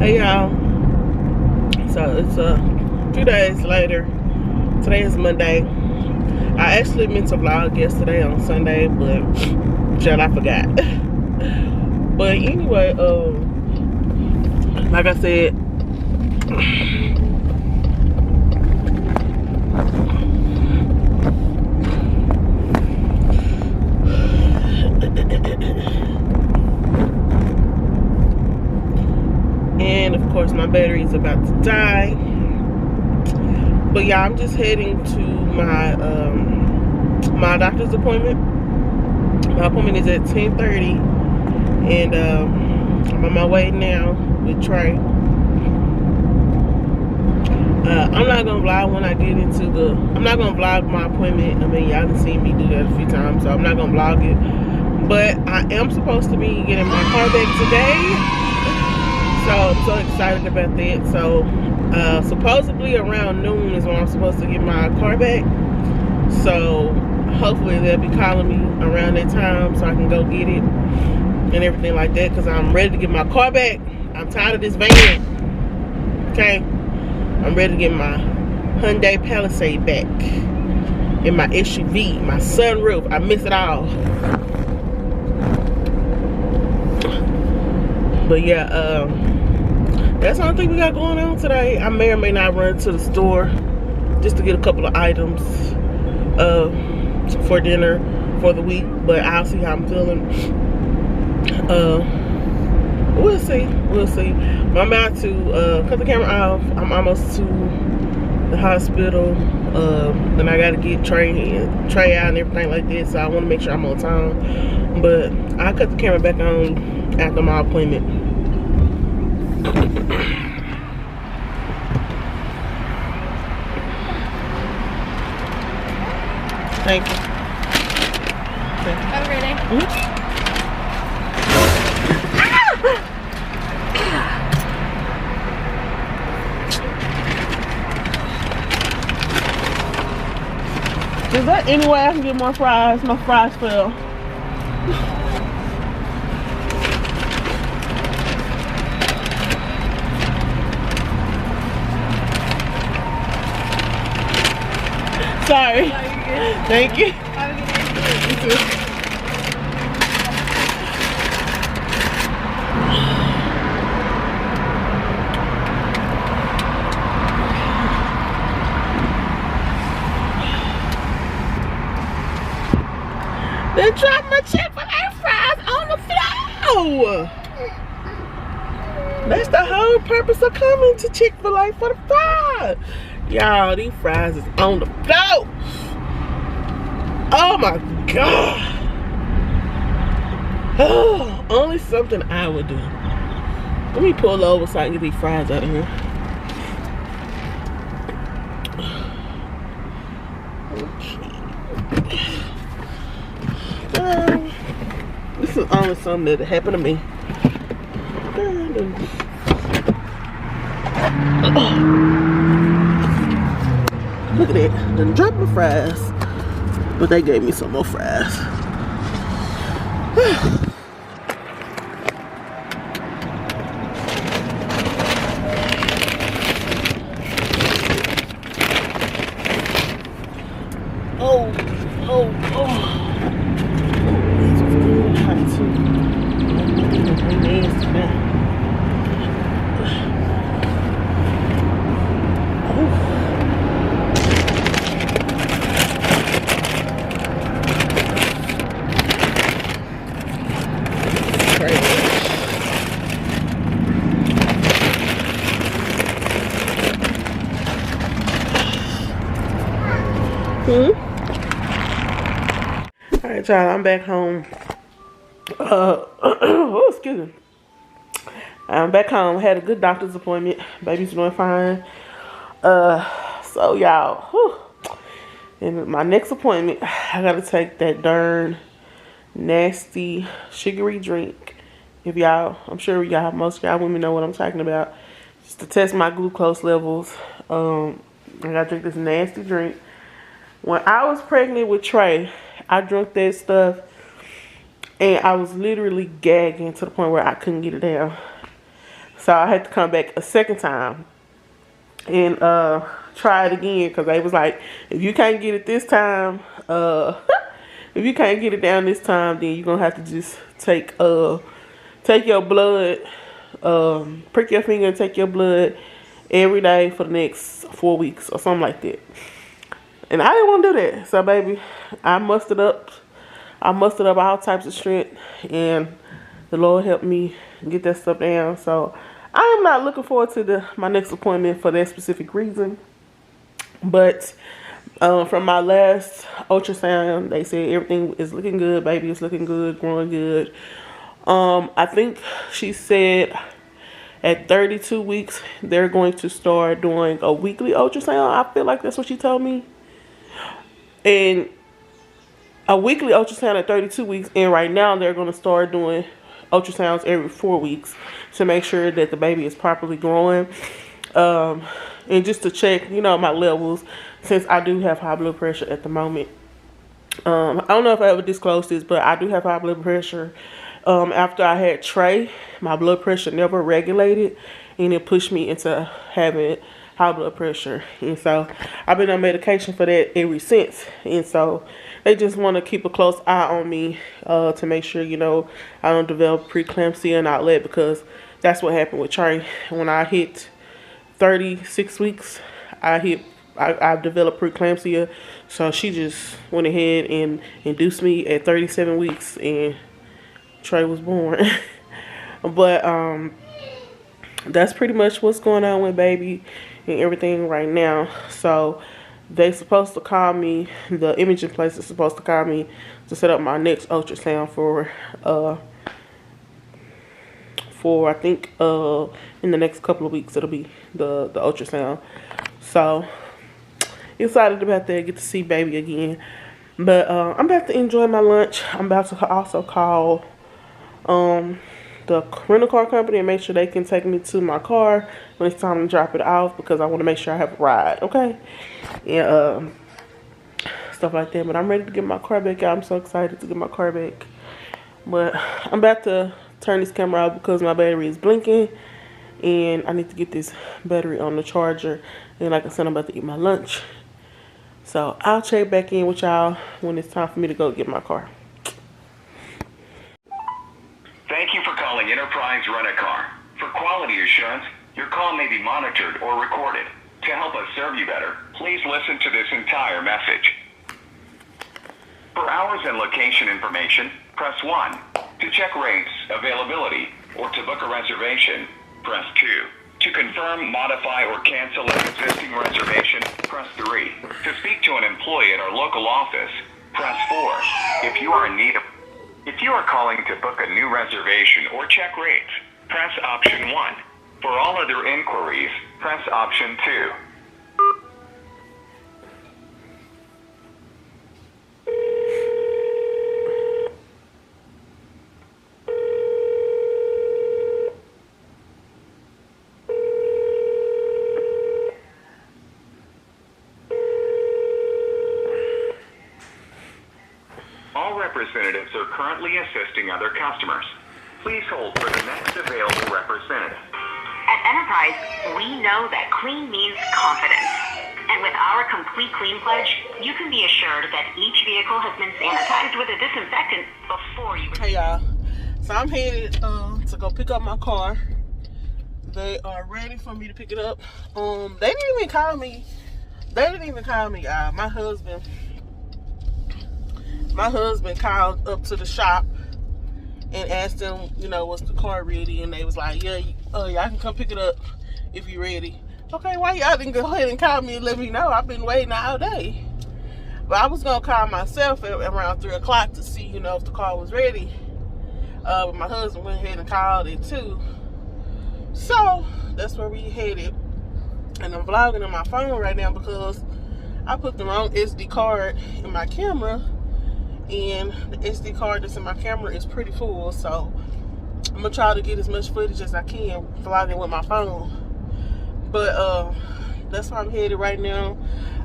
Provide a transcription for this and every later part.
Hey y'all, so it's 2 days later. Today is Monday. I actually meant to vlog yesterday on Sunday, but shit, I forgot. But anyway, like I said, and of course my battery is about to die. But yeah, I'm just heading to my my doctor's appointment. My appointment is at 10:30, and I'm on my way now with Trey. I'm not gonna vlog when I get into the. I'm not gonna vlog my appointment. I mean, y'all can see me do that a few times, so I'm not gonna vlog it. But I am supposed to be getting my car back today, so I'm so excited about that. So supposedly around noon is when I'm supposed to get my car back. So hopefully they'll be calling me around that time so I can go get it and everything like that, because I'm ready to get my car back. I'm tired of this van. Okay, I'm ready to get my Hyundai Palisade back and my SUV, my sunroof. I miss it all. But yeah, that's the only thing we got going on today. I may or may not run to the store just to get a couple of items for dinner for the week, but I'll see how I'm feeling. We'll see. But I'm about to cut the camera off. I'm almost to the hospital. Then I gotta get Trey out and everything like that, so I want to make sure I'm on time. But I'll cut the camera back on after my appointment. Thank you. Have a great day. Is there any way I can get more fries? My fries fell. Sorry. No, you're good. Thank you. Have a good day. You too. They dropped my Chick-fil-A fries on the floor. That's the whole purpose of coming to Chick-fil-A, for the fries. Y'all, these fries is on the floor. Oh my God. Oh, only something I would do. Let me pull over so I can get these fries out of here. This is only something that happened to me. Look at that. Done dropped my fries. But they gave me some more fries. Oh. These was good hot too. They nasty now. Alright, y'all, I'm back home. Oh, excuse me. I'm back home. Had a good doctor's appointment. Baby's doing fine. So y'all, in my next appointment, I gotta take that darn nasty sugary drink. If y'all, I'm sure y'all, most of y'all women know what I'm talking about. Just to test my glucose levels. I gotta drink this nasty drink. When I was pregnant with Trey, I drank that stuff and I was literally gagging to the point where I couldn't get it down. So I had to come back a second time and try it again, because they was like, if you can't get it this time, if you can't get it down this time, then you're gonna have to just take your blood, prick your finger and take your blood every day for the next 4 weeks or something like that. And I didn't want to do that. So baby, I mustered up all types of strength, and the Lord helped me get that stuff down. So I am not looking forward to my next appointment for that specific reason. But from my last ultrasound, they said everything is looking good, baby. It's looking good, growing good. I think she said at 32 weeks, they're going to start doing a weekly ultrasound. I feel like that's what she told me. And a weekly ultrasound at 32 weeks. And right now, they're going to start doing ultrasounds every 4 weeks to make sure that the baby is properly growing. And just to check, my levels, since I do have high blood pressure at the moment. I don't know if I ever disclosed this, but I do have high blood pressure. After I had Trey, my blood pressure never regulated, and it pushed me into having high blood pressure. And so I've been on medication for that ever since. And so they just want to keep a close eye on me to make sure, I don't develop preeclampsia and all that, because that's what happened with Trey. When I hit 36 weeks, I developed preeclampsia. So she just went ahead and induced me at 37 weeks, and Trey was born. But that's pretty much what's going on with baby and everything right now. So they supposed to call me, the imaging place is supposed to call me to set up my next ultrasound for I think in the next couple of weeks it'll be the ultrasound. So excited about that, get to see baby again. But I'm about to enjoy my lunch. I'm about to also call the rental car company and make sure they can take me to my car when it's time to drop it off, because I want to make sure I have a ride, okay? And stuff like that. But I'm ready to get my car back out. I'm so excited to get my car back. But I'm about to turn this camera off because my battery is blinking, and I need to get this battery on the charger. And like I said, I'm about to eat my lunch. So I'll check back in with y'all when it's time for me to go get my car. Thank you for calling Enterprise Rent-A-Car. For quality assurance, your call may be monitored or recorded. To help us serve you better, please listen to this entire message. For hours and location information, press 1. To check rates, availability, or to book a reservation, press 2. To confirm, modify, or cancel an existing reservation, press 3. To speak to an employee at our local office, press 4. If you are calling to book a new reservation or check rates, press option 1. For all other inquiries, press option 2. All representatives are currently assisting other customers. Please hold for the next available representative. At Enterprise, we know that clean means confidence. And with our complete clean pledge, you can be assured that each vehicle has been sanitized with a disinfectant before you... Hey y'all, so I'm headed to go pick up my car. They are ready for me to pick it up. They didn't even call me. My husband called up to the shop and asked them, was the car ready? And they was like, yeah, y'all can come pick it up if you're ready. Okay, why y'all didn't go ahead and call me and let me know? I've been waiting all day. But I was going to call myself at around 3 o'clock to see, if the car was ready. But my husband went ahead and called it too. So, that's where we headed. And I'm vlogging on my phone right now because I put the wrong SD card in my camera. And the SD card that's in my camera is pretty full, so I'm gonna try to get as much footage as I can vlogging with my phone. But that's where I'm headed right now.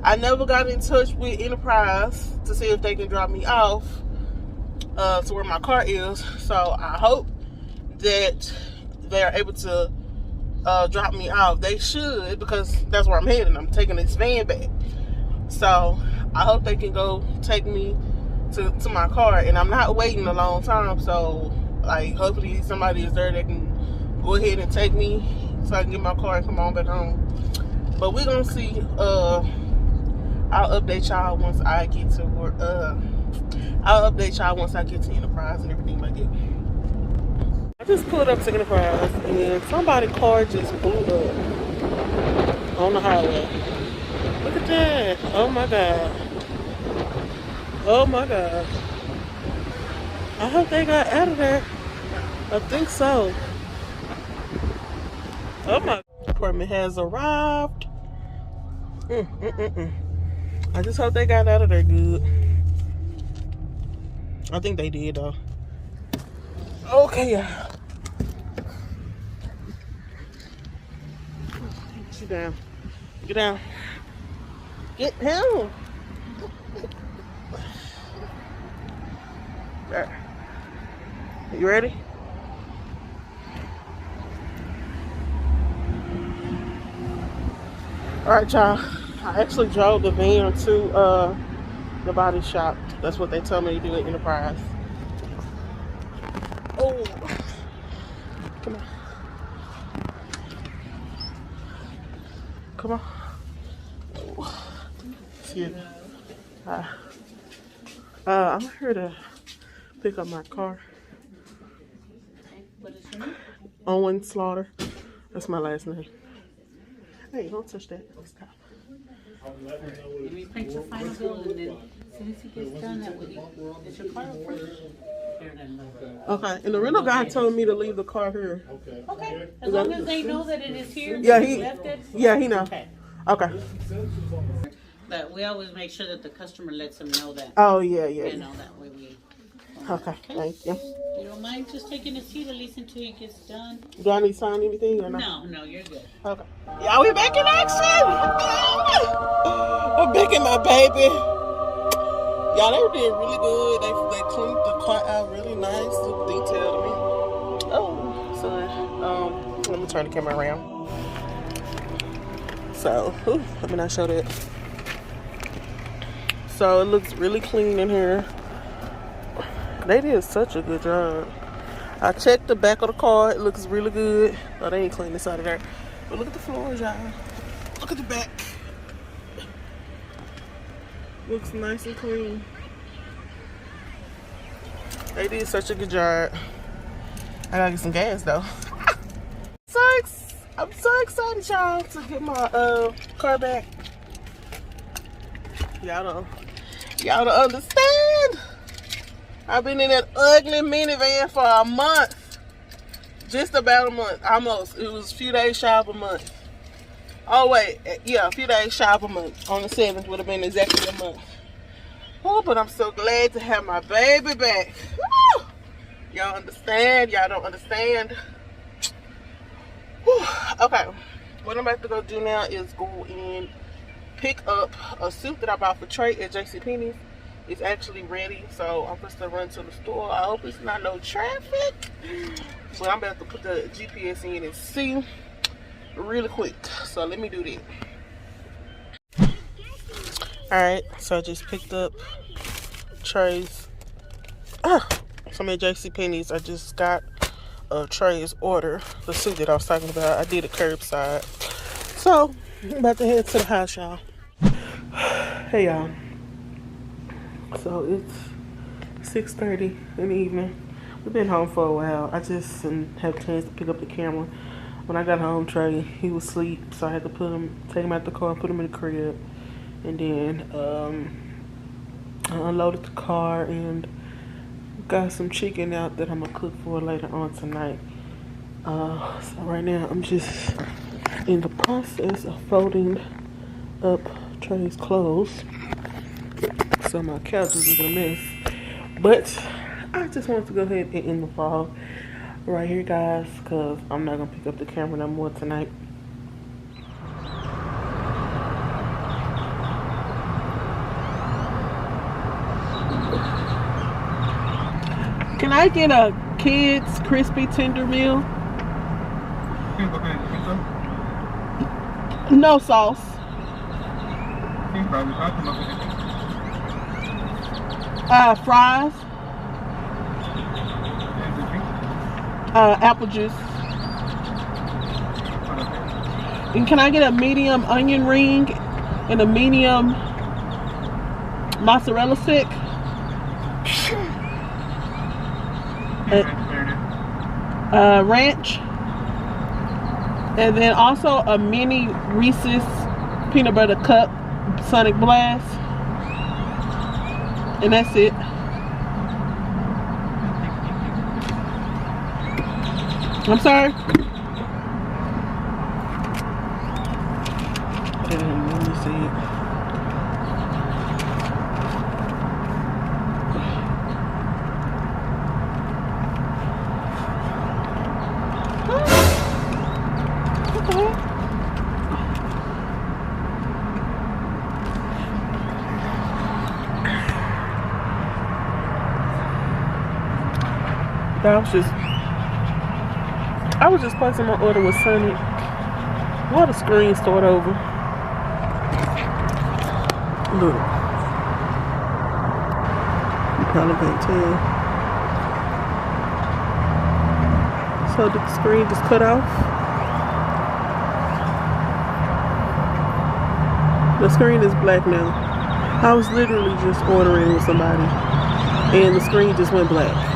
I never got in touch with Enterprise to see if they can drop me off to where my car is, so I hope that they are able to drop me off. They should, because that's where I'm heading. I'm taking this van back. So I hope they can go take me to my car, and I'm not waiting a long time. So like, hopefully somebody is there that can go ahead and take me so I can get my car and come on back home. But we're gonna see. I'll update y'all once I get to work. I'll update y'all once I get to Enterprise and everything like that. I just pulled up to Enterprise and somebody's car just blew up on the highway. Look at that. Oh my God. Oh my God. I hope they got out of there. I think so. Oh my. Department has arrived. I just hope they got out of there good. I think they did though. Okay, yeah. Sit down. Get down. Get down. There. You ready? Alright, y'all. I actually drove the van to the body shop. That's what they told me to do at Enterprise. Oh, come on. Come on. Oh. Excuse me. I'm here to pick up my car. What is your name? Owen Slaughter. That's my last name. Hey, don't touch that. Stop. Let me print your final bill, and then as soon as he gets done, that would is your car approved? Here, then. Okay, and the rental guy told me to leave the car here. Okay, as long as they know that it is here. Yeah, that he. you left it. Yeah, he know. Okay. Okay. But we always make sure that the customer lets them know that. Oh yeah, yeah. You know, that way we. Okay, thank you. You don't mind just taking a seat at least until he gets done? Do I need to sign anything or not? No, you're good. Okay. Yeah, we back in action. We're back in my baby. Y'all, they did really good. They cleaned the car out really nice, look detailed to me. Oh, son. Let me turn the camera around. So, let me not show that. So it looks really clean in here. They did such a good job. I checked the back of the car. It looks really good. Oh, they ain't cleaned this out of there. But look at the floors, y'all. Look at the back. Looks nice and clean. They did such a good job. I gotta get some gas though. I'm so excited, y'all, to get my car back. Y'all don't understand. I've been in that ugly minivan for a month. Just about a month, almost. It was a few days shy of a month. Oh wait, yeah, a few days shy of a month. On the 7th would have been exactly a month. Oh, but I'm so glad to have my baby back. Woo! Y'all understand? Y'all don't understand? Whew. Okay, what I'm about to go do now is go and pick up a suit that I bought for Trey at JCPenney's. It's actually ready, so I'm supposed to run to the store. I hope it's not no traffic, but I'm about to put the GPS in and see really quick. So let me do that. Alright, so I just picked up Trey's. So I'm at JCPenney's. I just got Trey's order, the suit that I was talking about. I did it curbside. So I'm about to head to the house, y'all. Hey, y'all. So it's 6:30 in the evening. We've been home for a while. I just didn't have a chance to pick up the camera. When I got home, Trey, he was asleep, so I had to take him out the car and put him in the crib. And then I unloaded the car and got some chicken out that I'm gonna cook for later on tonight. So right now I'm just in the process of folding up Trey's clothes. So my couch is a mess. But I just wanted to go ahead and end the vlog right here, guys, because I'm not gonna pick up the camera no more tonight. Can I get a kids crispy tender meal? No sauce. Fries. Apple juice. And can I get a medium onion ring and a medium mozzarella stick? Ranch. And then also a mini Reese's peanut butter cup Sonic Blast. And that's it. I'm sorry. Let me see it. I was just placing my order with Sonic. Why the screen start over? Look. You probably can't tell. So did the screen just cut off? The screen is black now. I was literally just ordering with somebody and the screen just went black.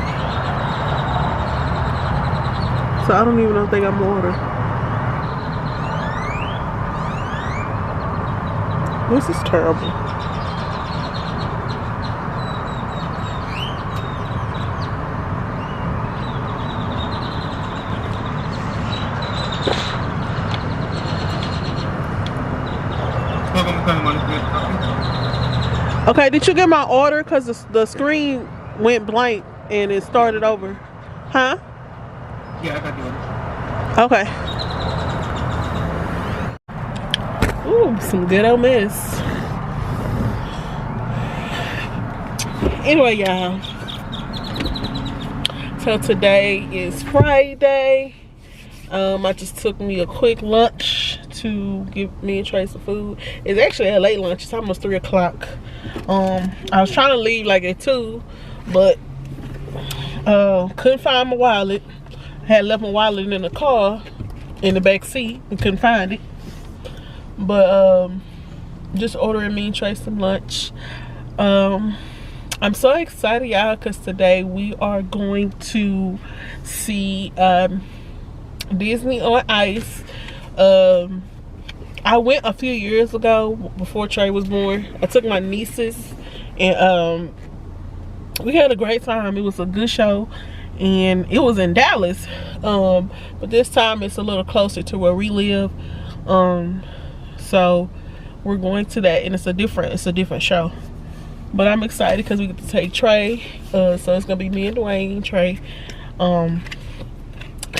So I don't even know if they got my order. This is terrible. Okay, did you get my order? Because the screen went blank and it started over. Huh? Yeah, I got the order. Ooh, some good old mess. Anyway, y'all. So today is Friday. I just took me a quick lunch to give me and Trey some food. It's actually a late lunch. It's almost 3 o'clock. I was trying to leave like at 2, but couldn't find my wallet. Had left my wallet in the car in the back seat and couldn't find it. But just ordering me and Trey some lunch. I'm so excited, y'all, because today we are going to see Disney on Ice. I went a few years ago before Trey was born. I took my nieces and we had a great time. It was a good show and it was in Dallas, but this time it's a little closer to where we live. So we're going to that, and it's a different show. But I'm excited because we get to take Trey. So it's gonna be me and Dwayne, Trey,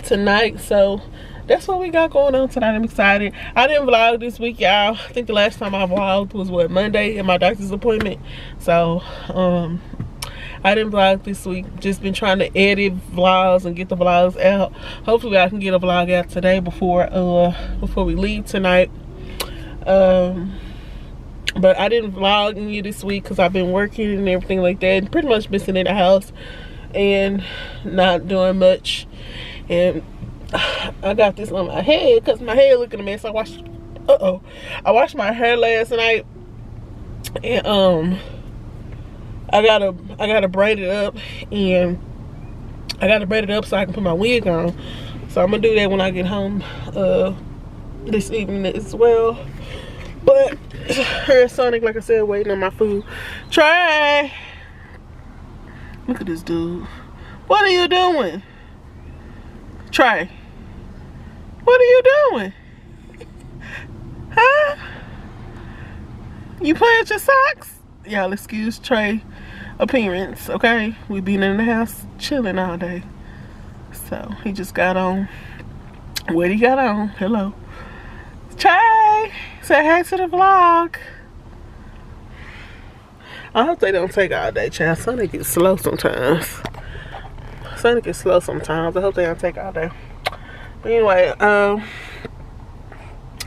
tonight. So that's what we got going on tonight. I'm excited. I didn't vlog this week, y'all. I think the last time I vlogged was what, Monday at my doctor's appointment. So I didn't vlog this week. Just been trying to edit vlogs and get the vlogs out. Hopefully I can get a vlog out today before we leave tonight. But I didn't vlog any this week because I've been working and everything like that, and pretty much been sitting in the house and not doing much. And I got this on my head because my hair looking a mess. I washed my hair last night, and I gotta braid it up, and I gotta braid it up so I can put my wig on. So I'm gonna do that when I get home this evening as well. But here's Sonic, like I said, waiting on my food. Trey, look at this dude. What are you doing? Trey, what are you doing? Huh? You playing with your socks? Y'all excuse Trey appearance, okay? We been in the house chilling all day. So he just got on. What he got on? Hello. Trey, say hey to the vlog. I hope they don't take all day, child. Sonic gets slow sometimes. I hope they don't take all day. Anyway, I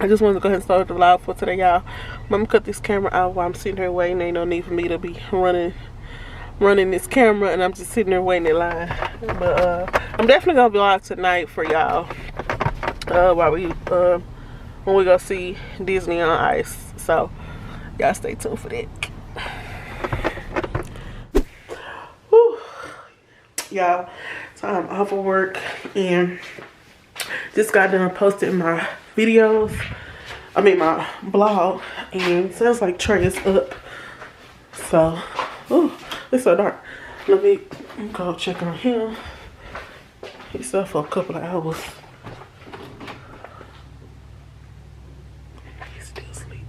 just wanted to go ahead and start the vlog for today, y'all. I'm gonna cut this camera out while I'm sitting here waiting. Ain't no need for me to be running this camera, and I'm just sitting there waiting in line. But I'm definitely gonna vlog tonight for y'all. While we when we go see Disney on Ice. So y'all stay tuned for that. Whew. Y'all, so I'm off of work and just got done posting my videos. I mean my blog, and it sounds like Trey is up. So, ooh, it's so dark. Let me go check on him. He's up for a couple of hours. He's still asleep.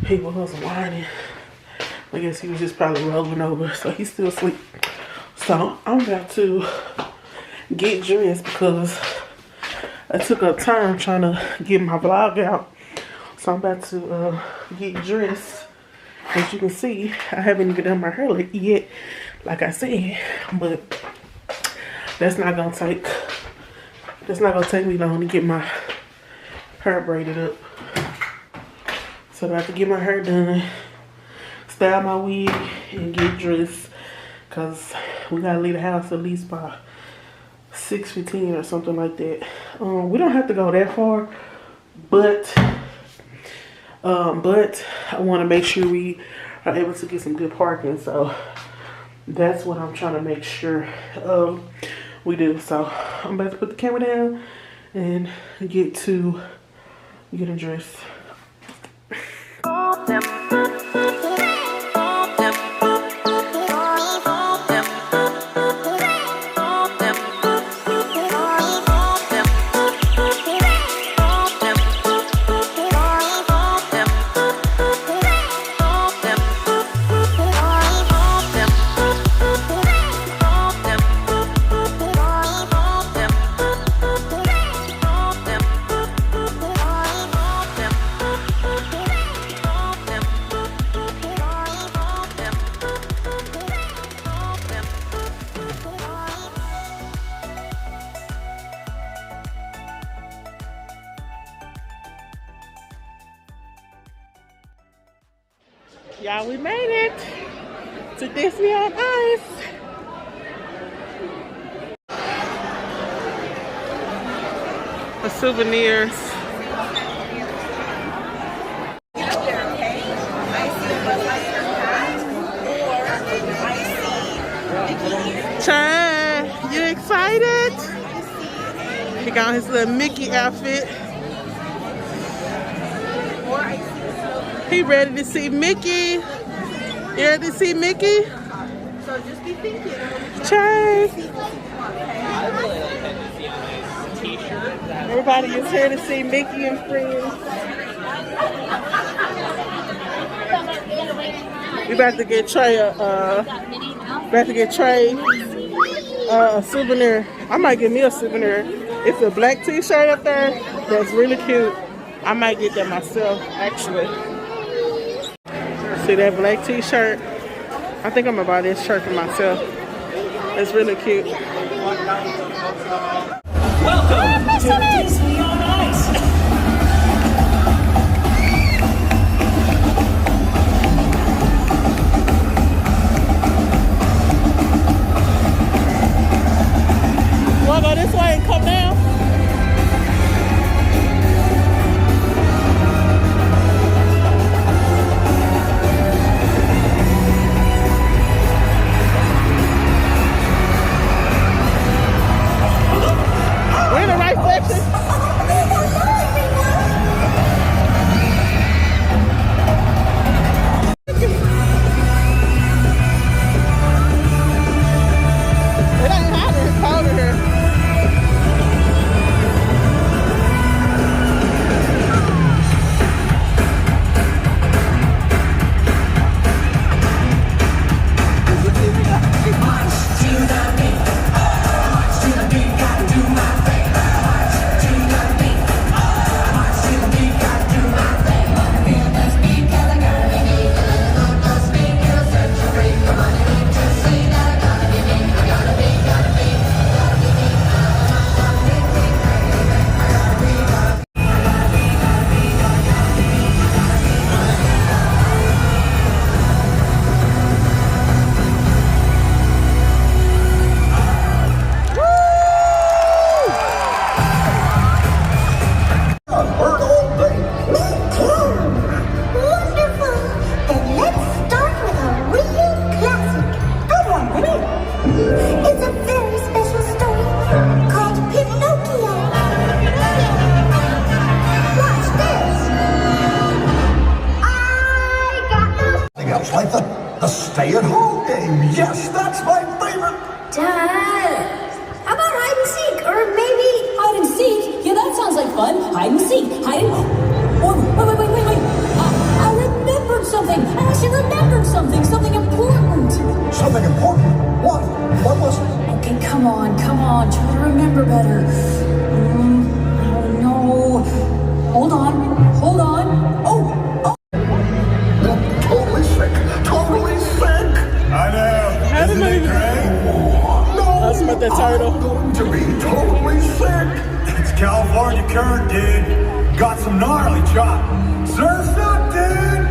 He was whining. I guess he was just probably rolling over, so he's still asleep. So I'm about to get dressed because I took up time trying to get my vlog out. So I'm about to get dressed. As you can see, I haven't even done my hair yet, like I said, but that's not gonna take me long to get my hair braided up. So that I can get my hair done, style my wig, and get dressed. Cause we gotta leave the house at least by 6:15 or something like that. We don't have to go that far, but I want to make sure we are able to get some good parking. So that's what I'm trying to make sure we do. So I'm about to put the camera down and get dressed. Y'all, we made it to Disney on Ice. The souvenirs. Chad, you excited? He got his little Mickey outfit. He ready to see Mickey. You ready to see Mickey? So just be thinking. Chad. Everybody is here to see Mickey and friends. We about to get Trey a souvenir. I might get me a souvenir. It's a black t-shirt up there that's really cute. I might get that myself, actually. See that black t-shirt? I think I'm gonna buy this shirt for myself. It's really cute. Welcome to Disney on Ice. Wanna go this way and come down? We're in the right section. It ain't hot, it's cold in here. come on, try to remember better. Oh no. Hold on. Oh. Totally sick. I know. Isn't it great? No. That's about that turtle. I'm going to be totally sick. It's California current, dude. Got some gnarly chop. Surf's up, dude.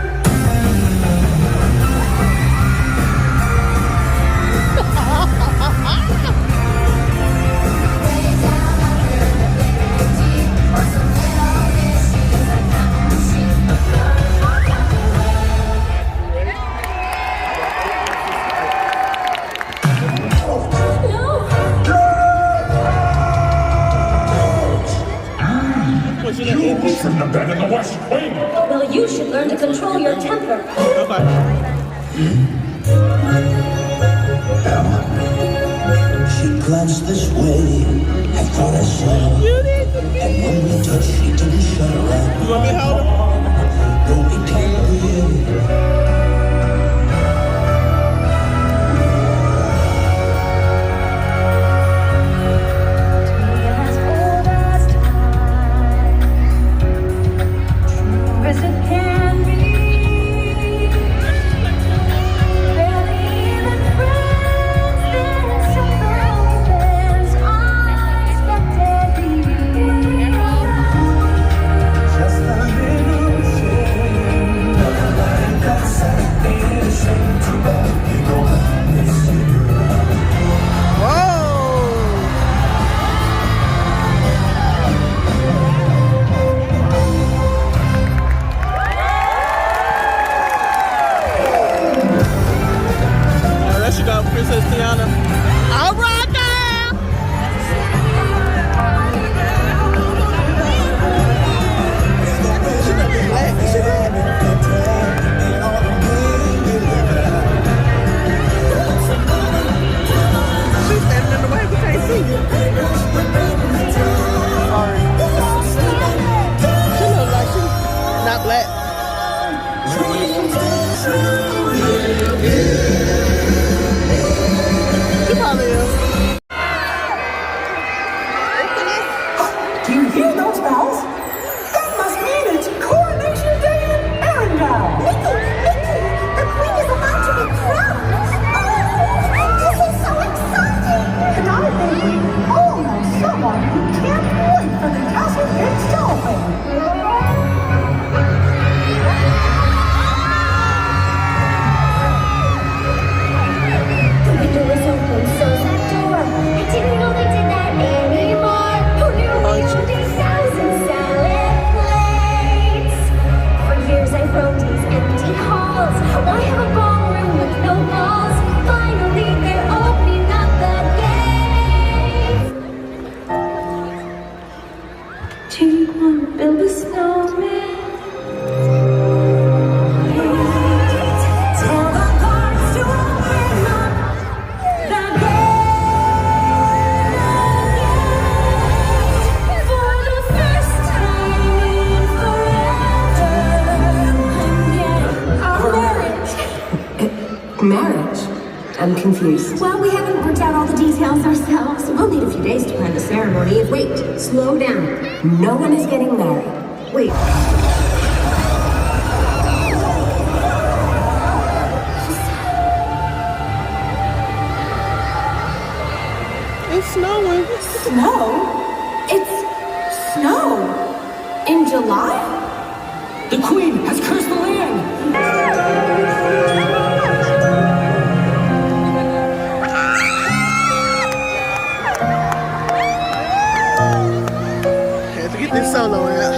You from the bed in the West Wing. Well, you should learn to control your temper. Okay. She glanced this way, I thought I saw her. And when we touched, she didn't shut her up. You want me to hold her? No, we can't breathe. Marriage? I'm confused. Well, we haven't worked out all the details ourselves. We'll need a few days to plan the ceremony. Wait, slow down. No one is getting married. Wait. It's snowing. Snow? It's snow? In July? The Queen has cursed the land. This solo out.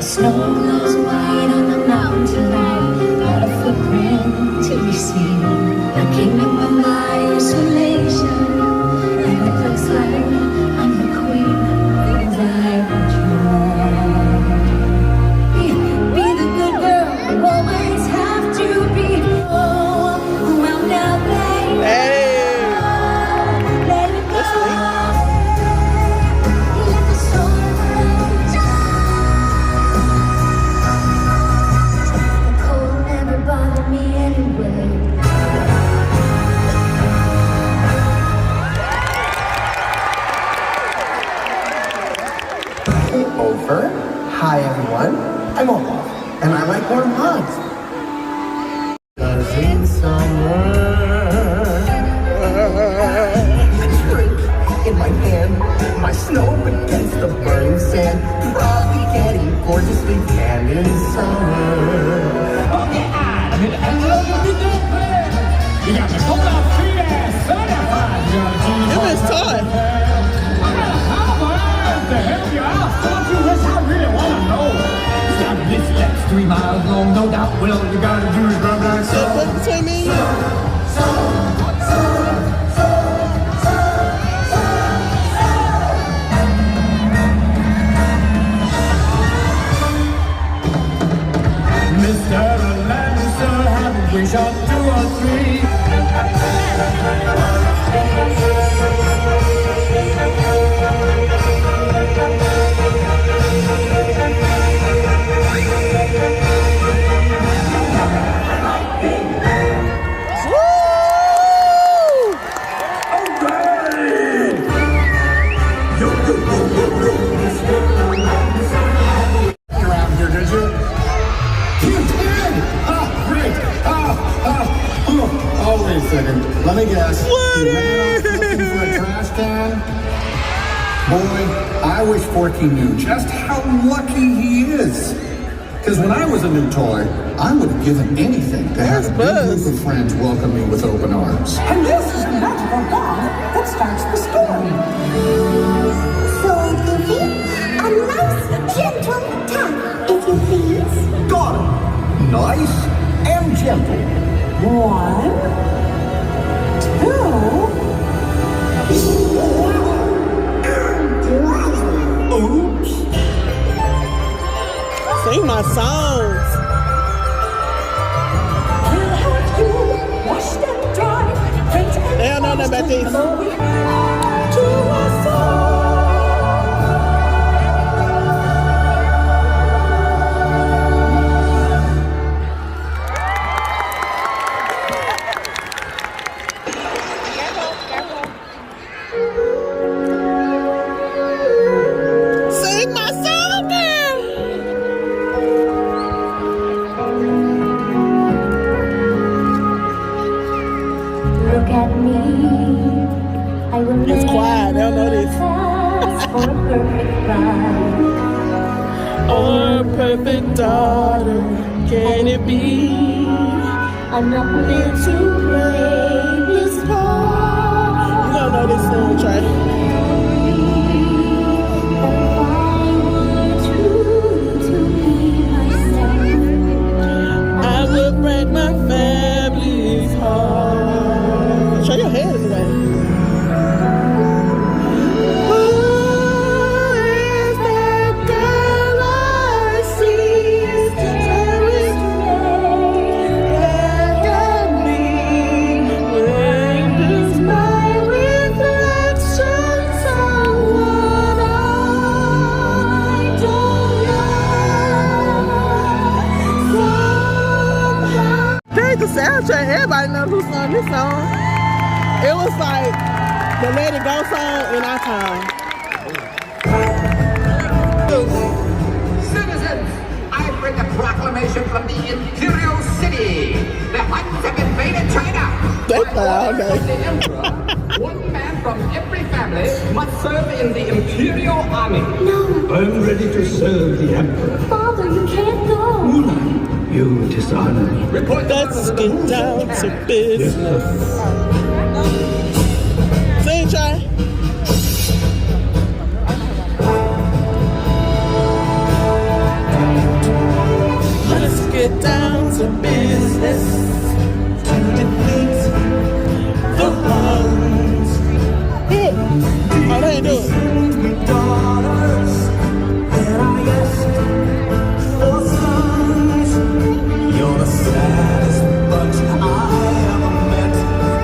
Snow glows white on the mountain tonight, not a footprint to be seen. A kingdom of my isolation, and it looks like I'm the queen of Be the good girl, you always have to be. Oh, well now, baby. Hey. Let it go. That's sweet. warm hugs. 'Cause in summer, a drink in my hand, my snow against the burning sand, probably getting gorgeously tanned in summer. Okay, I'm in the envelope of the day. You got the cold out free ass certified. It was tough. To help you out, don't you wish I really want to know? Now this lap's 3 miles long, no doubt. Well, all you gotta do is rub like so. Put between me and you. Mr. Lannister, haven't we shot 2 or 3? Wait a second. Let me guess. You ran off looking for a trash can? Boy, I wish Forky knew just how lucky he is. Because when I was a new toy, I would have given anything to have a big group of friends welcome me with open arms. And this is the magical bond that starts the story. So, Goofy, a nice, gentle tap, if you please. Got it. Nice and gentle. 1, 2. Oops. Sing my songs. We'll have to wash them dry. They don't know nothing about this. To us all. Sing my song, girl. Look at me. I will It's quiet. They don't know this. ask for a perfect bride. Or perfect daughter, can it be? I'm not meant to play this part. You don't know this song, Trey. I will break my family's heart. Show your head in the way. Who is that girl I see staring back at me? When does my reflection someone I don't know? There's the soundtrack. Everybody knows who sung this song. It was like the Let It Go song in our time. Citizens, I bring a proclamation from the Imperial City. The Huns have invaded China. They found The Emperor, one man from every family must serve in the Imperial Army. No, I'm ready to serve the Emperor. Father, you can't go. You dishonor me. Report the Let's get down to business. Sing, Trey. Let's get down to business to defeat the Huns. How they do it? Daughters, and I asked for sons. You're the saddest bunch I ever met,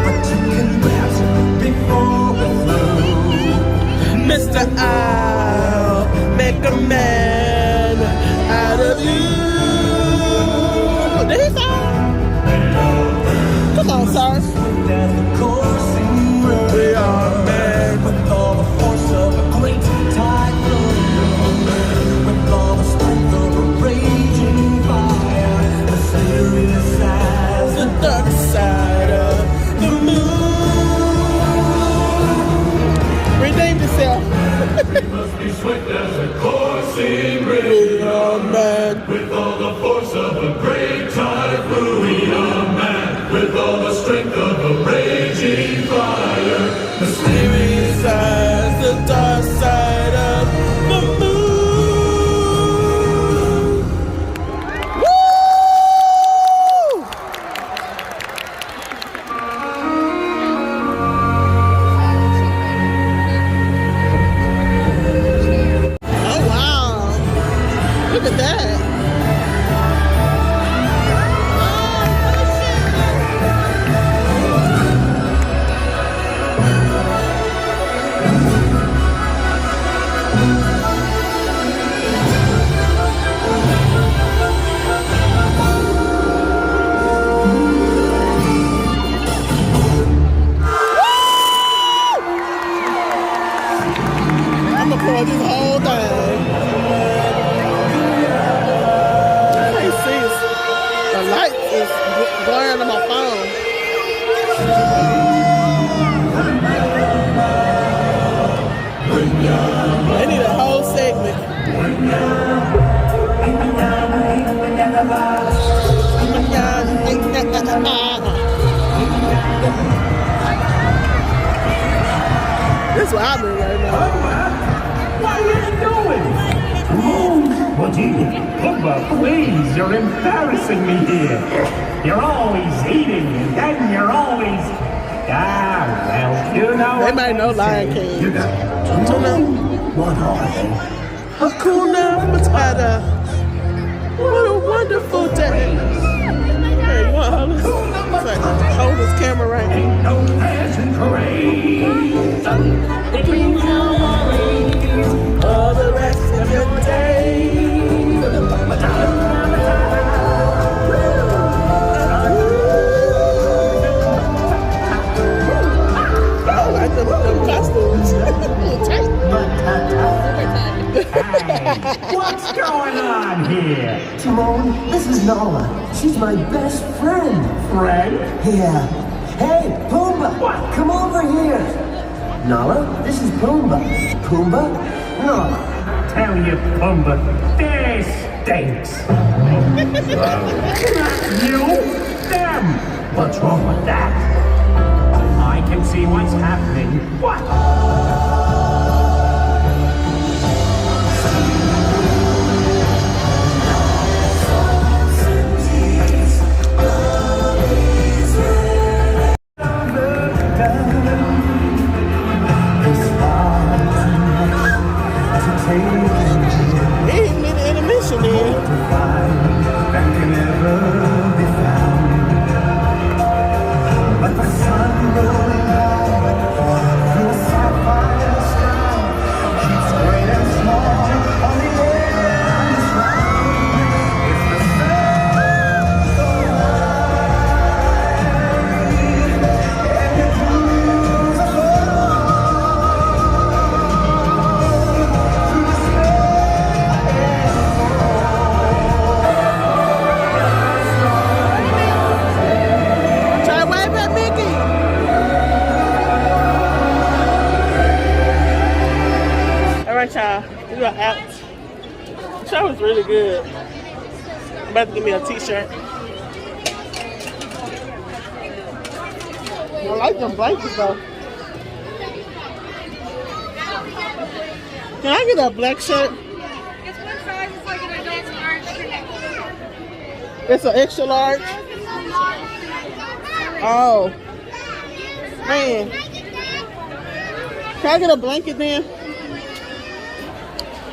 but you That's what I'm in right now. What are you doing? What are you? Pumba, please, you're embarrassing me here. You're always eating and then you're always... well, you know... They might know Lion King. You got what are they? Hakuna Matata. What a wonderful day. Hey, you want to hold this camera right here? Ain't no passing parade. Between all the rest of your day. I like them costumes. What's going on here? Timon, this is Nala. She's my best friend. Friend? Yeah. Hey, Pumbaa! What? Come over here. Nala, this is Pumbaa. Pumbaa? Nala. Tell you, Pumbaa, this stinks. Not you, them. What's wrong with that? I can see what's happening. What? Alright, y'all, we are out. The show was really good. I'm about to give me a t-shirt. I like them blankets though. Can I get a black shirt? It's one size, it's like an adult large. It's an extra large? Oh. Man. Can I get a blanket then?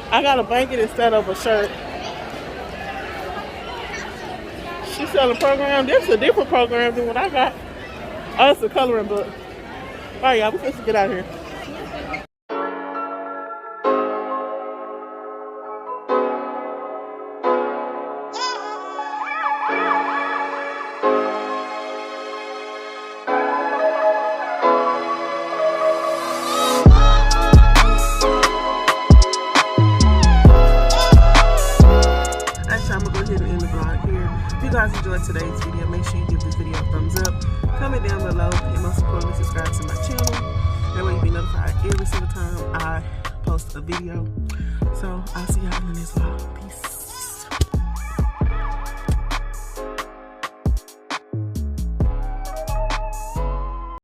I got a blanket instead of a shirt. She's selling a program. This is a different program than what I got. Oh, it's a coloring book. All right, y'all, we're supposed to get out of here. If you guys enjoyed today's video, make sure you give this video a thumbs up, comment down below, and most importantly, subscribe to my channel. That way you'll be notified every single time I post a video. So I'll see y'all in the next vlog. Peace.